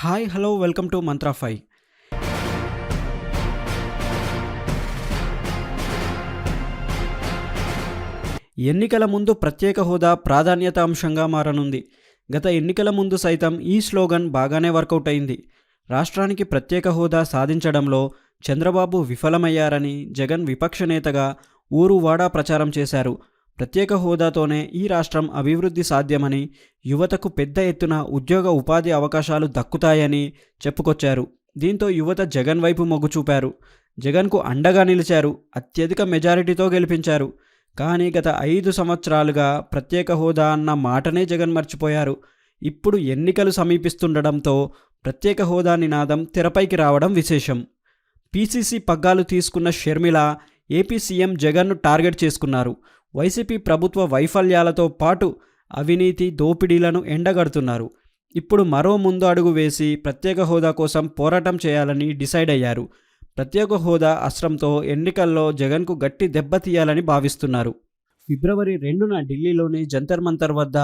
Hi hello welcome to mantra 5. ఎన్నికల ముందు ప్రత్యేక హోదా ప్రాధాన్యత అంశంగా మారనుంది. గత ఎన్నికల ముందు సైతం ఈ స్లోగన్ బాగానే వర్కౌట్ అయింది. రాష్ట్రానికి ప్రత్యేక హోదా సాధించడంలో చంద్రబాబు విఫలమయ్యారని జగన్ విపక్ష నేతగా ఊరు వాడా ప్రచారం చేశారు. ప్రత్యేక హోదాతోనే ఈ రాష్ట్రం అభివృద్ధి సాధ్యమని, యువతకు పెద్ద ఎత్తున ఉద్యోగ ఉపాధి అవకాశాలు దక్కుతాయని చెప్పుకొచ్చారు. దీంతో యువత జగన్ వైపు మొగ్గు చూపారు. జగన్కు అండగా నిలిచారు. అత్యధిక మెజారిటీతో గెలిపించారు. కానీ గత 5 సంవత్సరాలుగా ప్రత్యేక హోదా అన్న మాటనే జగన్ మర్చిపోయారు. ఇప్పుడు ఎన్నికలు సమీపిస్తుండడంతో ప్రత్యేక హోదా నినాదం తెరపైకి రావడం విశేషం. పీసీసీ పగ్గాలు తీసుకున్న షర్మిల ఏపీ సీఎం జగన్ను టార్గెట్ చేసుకున్నారు. వైసీపీ ప్రభుత్వ వైఫల్యాలతో పాటు అవినీతి, దోపిడీలను ఎండగడుతున్నారు. ఇప్పుడు మరో ముందు అడుగు వేసి ప్రత్యేక హోదా కోసం పోరాటం చేయాలని డిసైడ్ అయ్యారు. ప్రత్యేక హోదా అస్త్రంతో ఎన్నికల్లో జగన్కు గట్టి దెబ్బ తీయాలని భావిస్తున్నారు. ఫిబ్రవరి 2న ఢిల్లీలోని జంతర్ మంతర్ వద్ద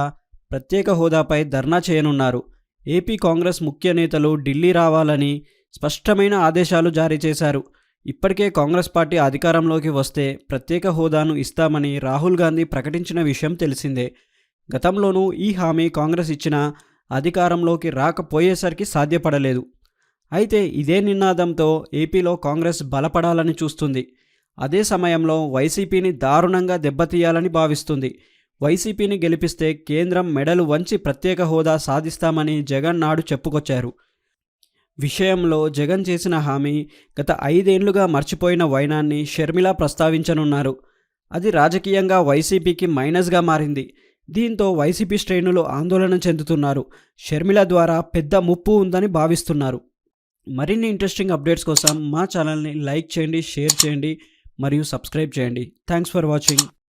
ప్రత్యేక హోదాపై ధర్నా చేయనున్నారు. ఏపీ కాంగ్రెస్ ముఖ్య నేతలు ఢిల్లీ రావాలని స్పష్టమైన ఆదేశాలు జారీ చేశారు. ఇప్పటికే కాంగ్రెస్ పార్టీ అధికారంలోకి వస్తే ప్రత్యేక హోదాను ఇస్తామని రాహుల్ గాంధీ ప్రకటించిన విషయం తెలిసిందే. గతంలోనూ ఈ హామీ కాంగ్రెస్ ఇచ్చినా అధికారంలోకి రాకపోయేసరికి సాధ్యపడలేదు. అయితే ఇదే నినాదంతో ఏపీలో కాంగ్రెస్ బలపడాలని చూస్తుంది. అదే సమయంలో వైసీపీని దారుణంగా దెబ్బతీయాలని భావిస్తుంది. వైసీపీని గెలిపిస్తే కేంద్రం మెడలు వంచి ప్రత్యేక హోదా సాధిస్తామని జగన్ నాడు చెప్పుకొచ్చారు. విషయంలో జగన్ చేసిన హామీ గత 5 ఏళ్లుగా మర్చిపోయిన వైనాన్ని షర్మిల ప్రస్తావించనున్నారు. అది రాజకీయంగా వైసీపీకి మైనస్గా మారింది. దీంతో వైసీపీ శ్రేణులు ఆందోళన చెందుతున్నారు. షర్మిల ద్వారా పెద్ద ముప్పు ఉందని భావిస్తున్నారు. మరిన్ని ఇంట్రెస్టింగ్ అప్డేట్స్ కోసం మా ఛానల్ని లైక్ చేయండి, షేర్ చేయండి మరియు సబ్స్క్రైబ్ చేయండి. Thanks for watching.